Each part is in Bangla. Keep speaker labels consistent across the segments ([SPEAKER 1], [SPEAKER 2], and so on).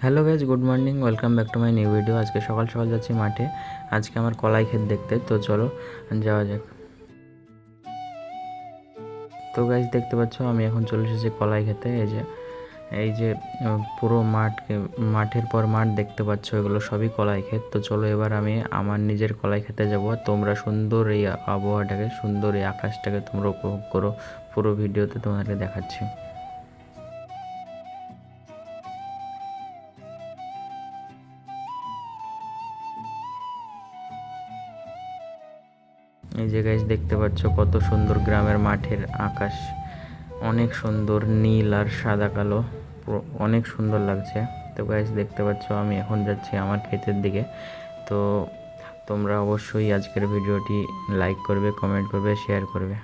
[SPEAKER 1] Hello guys, good morning, welcome back to my new video. আজকে সকাল সকাল যাচ্ছি মাঠে। আজকে আমার কলাই ক্ষেত দেখতে, তো চলো যাওয়া যাক। তো গাইজ দেখতে পাচ্ছ আমি এখন চলে এসেছি কলাই খেতে। এই যে পুরো মাঠের পর মাঠ দেখতে পাচ্ছ, এগুলো সবই কলাই ক্ষেত। তো চলো এবার আমি আমার নিজের কলাই খেতে যাবো। তোমরা সুন্দর এই আবহাওয়াটাকে, সুন্দর এই আকাশটাকে তোমরা উপভোগ করো। পুরো ভিডিওতে তোমাদেরকে দেখাচ্ছি। এই যে গাইজ দেখতে পাচ্ছ কত সুন্দর গ্রামের মাঠের আকাশ, অনেক সুন্দর নীল আর সাদা কালো, অনেক সুন্দর লাগছে। তো গাইজ দেখতে পাচ্ছ আমি এখন যাচ্ছি আমার ক্ষেতের দিকে। তো তোমরা অবশ্যই আজকের ভিডিওটি লাইক করবে, কমেন্ট করবে, শেয়ার করবে।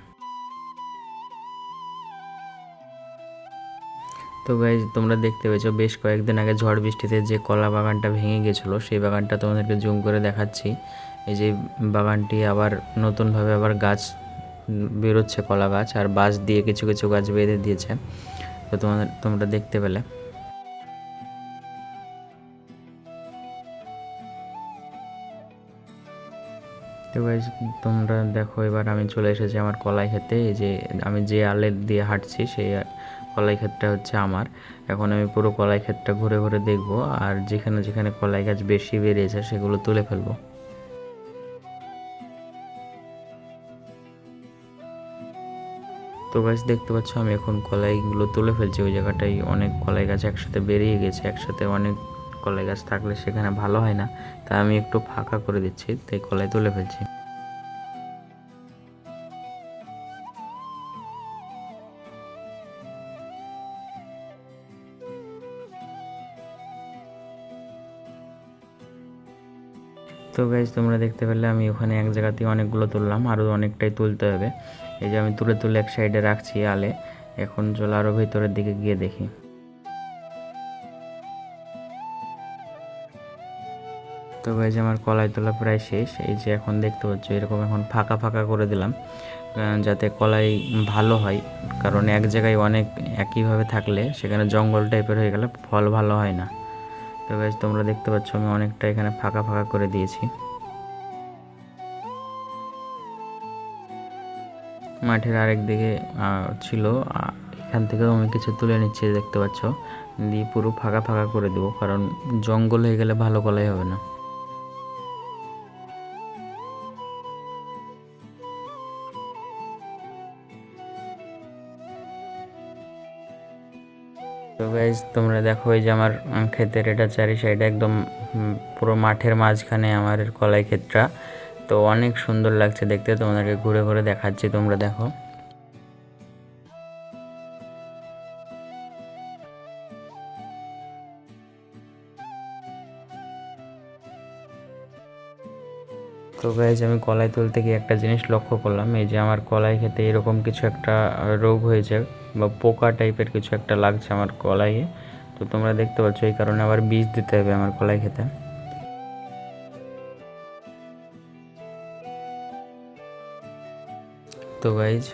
[SPEAKER 1] তো গাইজ তোমরা দেখতে পেয়েছো বেশ কয়েকদিন আগে ঝড় বৃষ্টিতে যে কলা বাগানটা ভেঙে গেছিলো, সেই বাগানটা তোমাদেরকে জুম করে দেখাচ্ছি। এই যে বাগানটি আবার নতুনভাবে আবার গাছ বেরোচ্ছে, কলা গাছ, আর বাঁশ দিয়ে কিছু কিছু গাছ বেঁধে দিয়েছে। তো তোমরা দেখতে পেলে। তো গাইজ তোমরা দেখো, এবার আমি চলে এসেছি আমার কলাই ক্ষেতে। এই যে আমি যে আলে দিয়ে হাঁটছি, সেই কলাই ক্ষেতটা হচ্ছে আমার। এখন আমি পুরো কলাই ক্ষেতটা ঘুরে ঘুরে দেখবো, আর যেখানে যেখানে কলাই গাছ বেশি বেরিয়েছে সেগুলো তুলে ফেলবো। তো গাছ দেখতে পাচ্ছ আমি এখন কলাইগুলো তুলে ফেলছি। ওই জায়গাটায় অনেক কলাই গাছ একসাথে বেরিয়ে গেছে। একসাথে অনেক কলাই গাছ থাকলে সেখানে ভালো হয় না, তাই আমি একটু ফাঁকা করে দিচ্ছি, তাই কলাই তুলে ফেলছি। তো গাইজ তোমরা দেখতে পেলে আমি ওখানে এক জায়গাতেই অনেকগুলো তুললাম, আরও অনেকটাই তুলতে হবে। এই যে আমি তুলে তুলে এক সাইডে রাখছি আলে। এখন চলো আরও ভেতরের দিকে গিয়ে দেখি। তো গাইজ আমার কলাই তোলা প্রায় শেষ। এই যে এখন দেখতে পাচ্ছ এরকম এখন ফাঁকা ফাঁকা করে দিলাম, যাতে কলাই ভালো হয়। কারণ এক জায়গায় অনেক একইভাবে থাকলে সেখানে জঙ্গল টাইপের হয়ে গেলে ফল ভালো হয় না। তো গাইজ তোমরা দেখতে পাচ্ছ আমি অনেকটা এখানে ফাঁকা ফাঁকা করে দিয়েছি। মাঠের আরেক দিকে ছিল, এখান থেকেও আমি কিছু তুলে নিচ্ছি দেখতে পাচ্ছ, দিয়ে পুরো ফাঁকা ফাঁকা করে দেবো, কারণ জঙ্গল হয়ে গেলে ভালো কলাই হবে না। তো গাইজ তোমরা দেখো, এই যে আমার ক্ষেতের এটা চারি সাইডে একদম পুরো মাঠের মাঝখানে আমার কলাই ক্ষেতটা। তো অনেক সুন্দর লাগছে দেখতে, তোমাদেরকে ঘুরে ঘুরে দেখাচ্ছি, তোমরা দেখো। তো গাইজ আমি কলাই তুলতে গিয়ে একটা জিনিস লক্ষ্য করলাম, এই যে আমার কলাই খেতে এরকম কিছু একটা রোগ হয়েছে, বা পোকা টাইপের কিছু একটা লাগছে আমার কলাইয়ে। তো তোমরা দেখতে পাচ্ছ এই কারণে আবার বীজ দিতে হবে আমার কলাই খেতে। তো গাইজ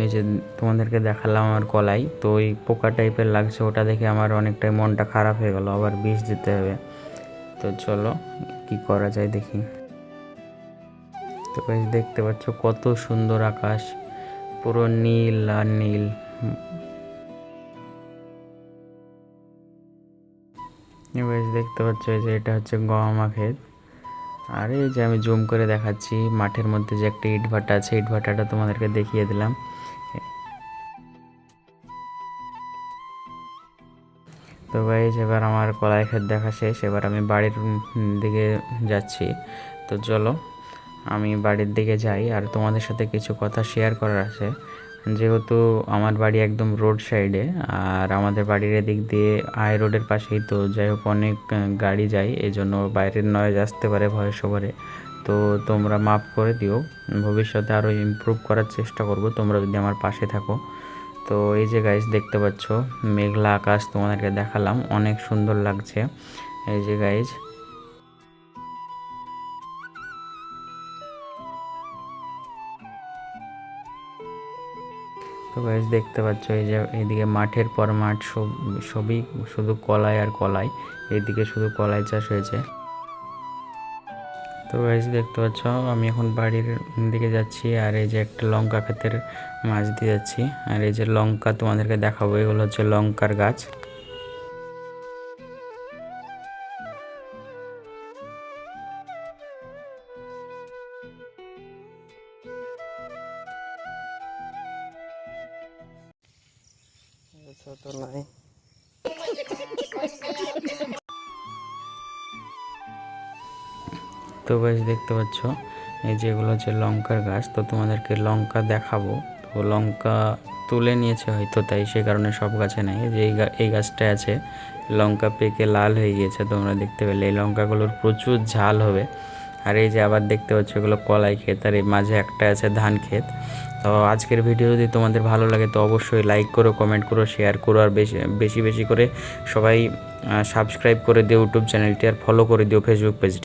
[SPEAKER 1] এই যে তোমাদেরকে দেখালাম আমার কলাই, তো ওই পোকা টাইপের লাগছে, ওটা দেখে আমার অনেকটাই মনটা খারাপ হয়ে গেল, আবার বীজ দিতে হবে। তো চলো কি করা যায় দেখি। তো গাইজ দেখতে পাচ্ছ কত সুন্দর আকাশ, পুরো নীল আর নীল। গাইজ দেখতে পাচ্ছ এই যে এটা হচ্ছে গহমা ক্ষেত। আর এই যে আমি জুম করে দেখাচ্ছি মাঠের মধ্যে যে একটা ইটভাটা আছে, ইটভাটাটা তোমাদেরকে দেখিয়ে দিলাম। তো গাইজ এবার আমার কলাই ক্ষেত দেখা শেষ, এবার আমি বাড়ির দিকে যাচ্ছি। তো চলো আমি বাড়ির দিকে যাই, আর তোমাদের সাথে কিছু কথা শেয়ার করার আছে। যেহেতু আমার বাড়ি একদম রোড সাইডে, আর আমাদের বাড়ির এদিক দিয়ে হাই রোডের পাশেই, তো যাই হোক অনেক গাড়ি যায়, এই জন্য বাইরের নয়েজ আসতে পারে ভয়েস ওভারে। তো তোমরা মাফ করে দিও, ভবিষ্যতে আরও ইমপ্রুভ করার চেষ্টা করব তোমরা যদি আমার পাশে থাকো। তো এই যে গাইজ দেখতে পাচ্ছ মেঘলা আকাশ, তোমাদেরকে দেখালাম, অনেক সুন্দর লাগছে। এই যে গাইজ, তো গাইস দেখতে পাচ্ছ এই যে এইদিকে মাঠের পর মাঠ সবই শুধু কলাই আর কলাই, এইদিকে শুধু কলাই চাষ হয়েছে। তো গাইস দেখতে পাচ্ছ আমি এখন বাড়ির দিকে যাচ্ছি, আর এই যে একটা লঙ্কা ক্ষেতের মাছ দিয়ে যাচ্ছি, আর এই যে লঙ্কা তোমাদেরকে দেখাবো, এগুলো হচ্ছে লঙ্কার গাছ। তো নাই তো গাইস দেখতে পাচ্ছ এই যেগুলো হচ্ছে লঙ্কার গাছ। তো তোমাদেরকে লঙ্কা দেখাবো। তো লঙ্কা তুলে নিয়েছে হয়তো, তাই সে কারণে সব গাছে নেই। যে এই গাছটায় আছে, লঙ্কা পেকে লাল হয়ে গিয়েছে, তোমরা দেখতে পেলে। এই লঙ্কাগুলোর প্রচুর ঝাল হবে। আর এই যে আবার দেখতে পাচ্ছ এগুলো কলাই ক্ষেত, আর এই মাঝে একটা আছে ধান ক্ষেত। তো আজকের ভিডিও যদি তোমাদের ভালো লাগে তো অবশ্যই লাইক করো, কমেন্ট করো, শেয়ার করো, আর বেশি বেশি করে সবাই সাবস্ক্রাইব করে দিও ইউটিউব চ্যানেলটি, আর ফলো করে দিও ফেসবুক পেজটি।